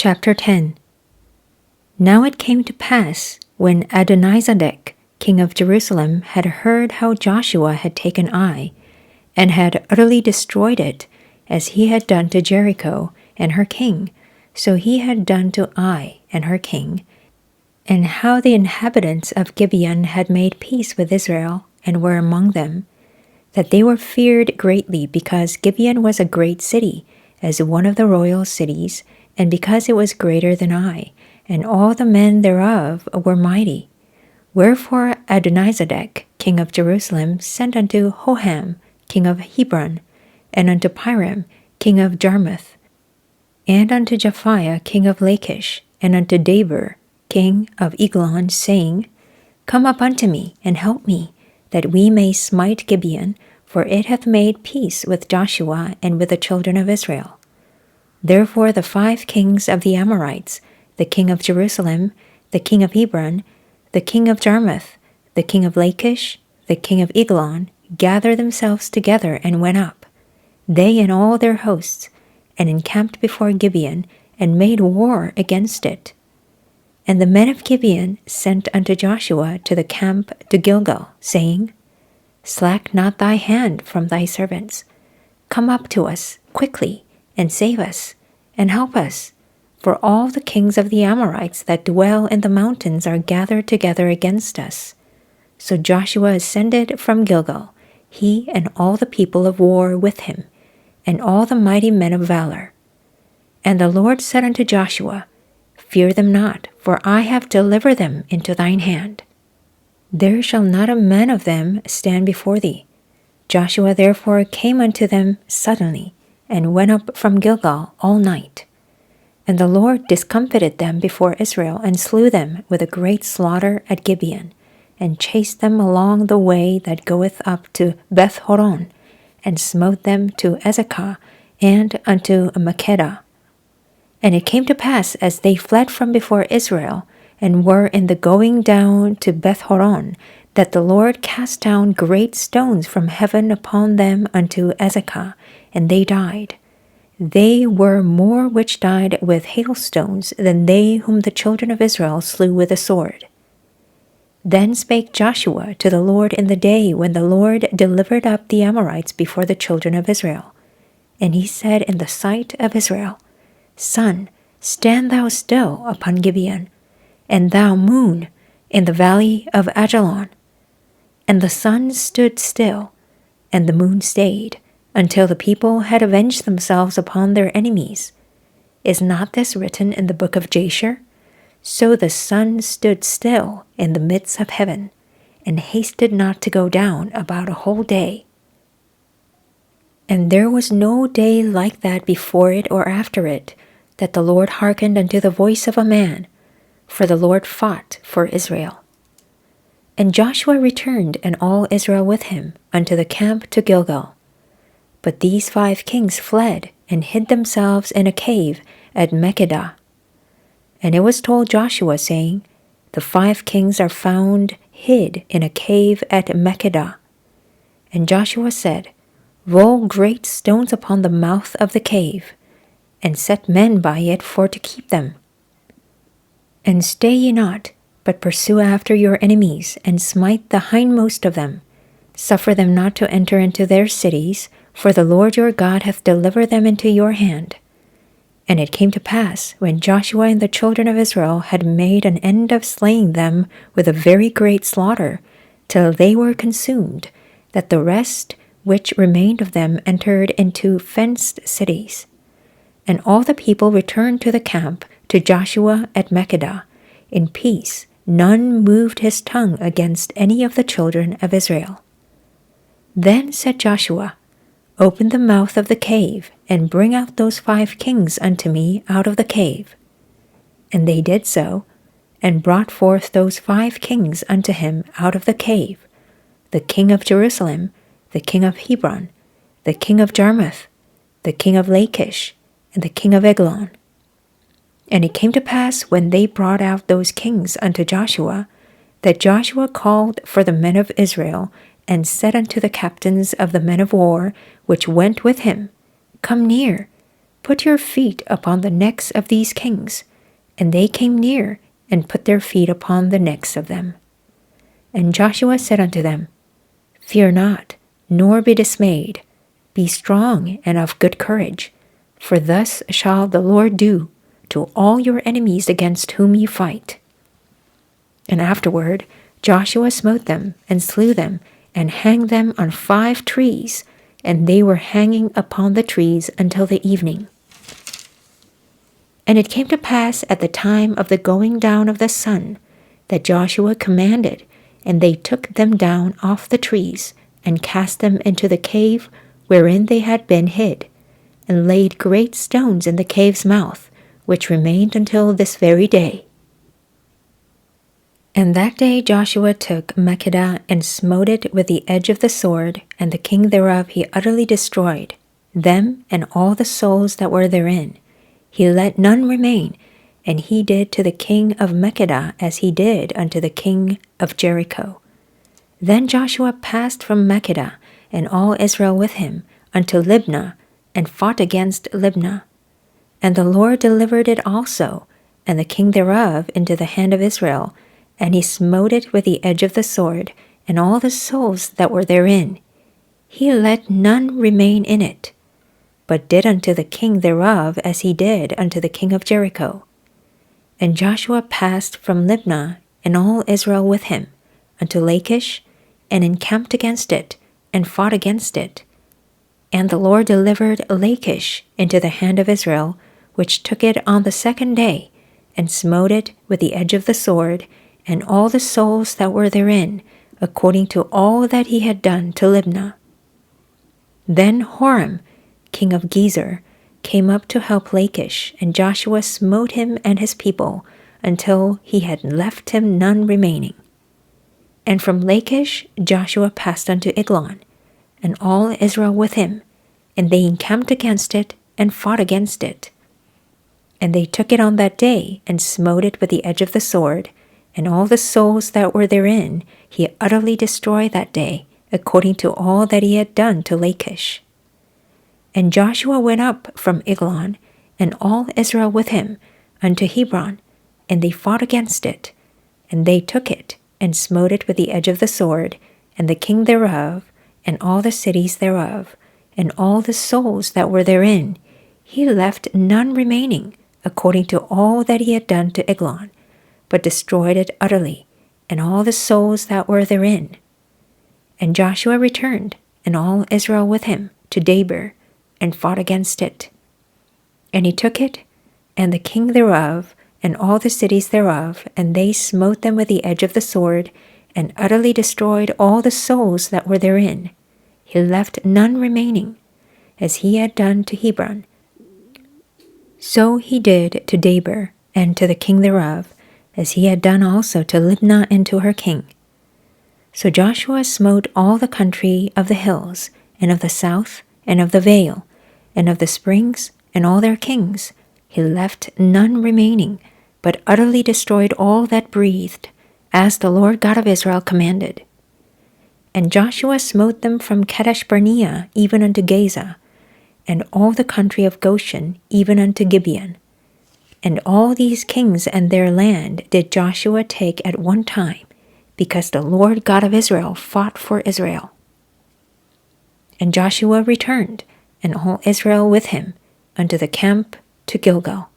Chapter 10. Now it came to pass, when Adonizedek, king of Jerusalem, had heard how Joshua had taken Ai, and had utterly destroyed it, as he had done to Jericho and her king, so he had done to Ai and her king, and how the inhabitants of Gibeon had made peace with Israel, and were among them, that they were feared greatly, because Gibeon was a great city, as one of the royal cities, and because it was greater than Ai, and all the men thereof were mighty. Wherefore Adonizedek, king of Jerusalem, sent unto Hoham, king of Hebron, and unto Piram, king of Jarmuth, and unto Japhiah, king of Lachish, and unto Debir, king of Eglon, saying, Come up unto me, and help me, that we may smite Gibeon, for it hath made peace with Joshua and with the children of Israel. Therefore the 5 kings of the Amorites, the king of Jerusalem, the king of Hebron, the king of Jarmuth, the king of Lachish, the king of Eglon, gathered themselves together and went up, they and all their hosts, and encamped before Gibeon, and made war against it. And the men of Gibeon sent unto Joshua to the camp to Gilgal, saying, Slack not thy hand from thy servants. Come up to us quickly, and save us, and help us. For all the kings of the Amorites that dwell in the mountains are gathered together against us. So Joshua ascended from Gilgal, he and all the people of war with him, and all the mighty men of valor. And the Lord said unto Joshua, Fear them not, for I have delivered them into thine hand. There shall not a man of them stand before thee. Joshua therefore came unto them suddenly, and went up from Gilgal all night. And the Lord discomfited them before Israel, and slew them with a great slaughter at Gibeon, and chased them along the way that goeth up to Beth-horon, and smote them to Ezekah, and unto Makkedah. And it came to pass, as they fled from before Israel, and were in the going down to Beth-horon, that the Lord cast down great stones from heaven upon them unto Ezekah, and they died. They were more which died with hailstones than they whom the children of Israel slew with the sword. Then spake Joshua to the Lord in the day when the Lord delivered up the Amorites before the children of Israel. And he said in the sight of Israel, Sun, stand thou still upon Gibeon, and thou moon in the valley of Ajalon. And the sun stood still, and the moon stayed, until the people had avenged themselves upon their enemies. Is not this written in the book of Jasher? So the sun stood still in the midst of heaven, and hasted not to go down about a whole day. And there was no day like that before it or after it, that the Lord hearkened unto the voice of a man, for the Lord fought for Israel. And Joshua returned, and all Israel with him, unto the camp to Gilgal. But these 5 kings fled, and hid themselves in a cave at Makkedah. And it was told Joshua, saying, The 5 kings are found hid in a cave at Makkedah. And Joshua said, Roll great stones upon the mouth of the cave, and set men by it for to keep them. And stay ye not, but pursue after your enemies, and smite the hindmost of them. Suffer them not to enter into their cities, for the Lord your God hath delivered them into your hand. And it came to pass, when Joshua and the children of Israel had made an end of slaying them with a very great slaughter, till they were consumed, that the rest which remained of them entered into fenced cities. And all the people returned to the camp to Joshua at Makkedah. In peace, none moved his tongue against any of the children of Israel. Then said Joshua, Open the mouth of the cave, and bring out those 5 kings unto me out of the cave. And they did so, and brought forth those 5 kings unto him out of the cave, the king of Jerusalem, the king of Hebron, the king of Jarmuth, the king of Lachish, and the king of Eglon. And it came to pass, when they brought out those kings unto Joshua, that Joshua called for the men of Israel, and said unto the captains of the men of war which went with him, Come near, Put your feet upon the necks of these kings. And they came near, and put their feet upon the necks of them. And Joshua said unto them, Fear not, nor be dismayed. Be strong and of good courage, for thus shall the Lord do to all your enemies against whom ye fight. And afterward Joshua smote them, and slew them, and hanged them on 5 trees, and they were hanging upon the trees until the evening. And it came to pass at the time of the going down of the sun, that Joshua commanded, and they took them down off the trees, and cast them into the cave wherein they had been hid, and laid great stones in the cave's mouth, which remained until this very day. And that day Joshua took Makkedah, and smote it with the edge of the sword, and the king thereof he utterly destroyed, them and all the souls that were therein. He let none remain, and he did to the king of Makkedah as he did unto the king of Jericho. Then Joshua passed from Makkedah, and all Israel with him, unto Libnah, and fought against Libnah. And the Lord delivered it also, and the king thereof into the hand of Israel, and he smote it with the edge of the sword, and all the souls that were therein. He let none remain in it, but did unto the king thereof as he did unto the king of Jericho. And Joshua passed from Libnah, and all Israel with him, unto Lachish, and encamped against it, and fought against it. And the Lord delivered Lachish into the hand of Israel, which took it on the 2nd day, and smote it with the edge of the sword, and all the souls that were therein, according to all that he had done to Libnah. Then Horam, king of Gezer, came up to help Lachish, and Joshua smote him and his people, until he had left him none remaining. And from Lachish Joshua passed unto Eglon, and all Israel with him, and they encamped against it, and fought against it. And they took it on that day, and smote it with the edge of the sword, and all the souls that were therein he utterly destroyed that day, according to all that he had done to Lachish. And Joshua went up from Eglon, and all Israel with him, unto Hebron, and they fought against it. And they took it, and smote it with the edge of the sword, and the king thereof, and all the cities thereof, and all the souls that were therein. He left none remaining, according to all that he had done to Eglon, but destroyed it utterly, and all the souls that were therein. And Joshua returned, and all Israel with him, to Debir, and fought against it. And he took it, and the king thereof, and all the cities thereof, and they smote them with the edge of the sword, and utterly destroyed all the souls that were therein. He left none remaining, as he had done to Hebron. So he did to Debir, and to the king thereof, as he had done also to Libnah and to her king. So Joshua smote all the country of the hills, and of the south, and of the vale, and of the springs, and all their kings. He left none remaining, but utterly destroyed all that breathed, as the Lord God of Israel commanded. And Joshua smote them from Kadesh Barnea even unto Gaza, and all the country of Goshen even unto Gibeon. And all these kings and their land did Joshua take at one time, because the Lord God of Israel fought for Israel. And Joshua returned, and all Israel with him, unto the camp to Gilgal.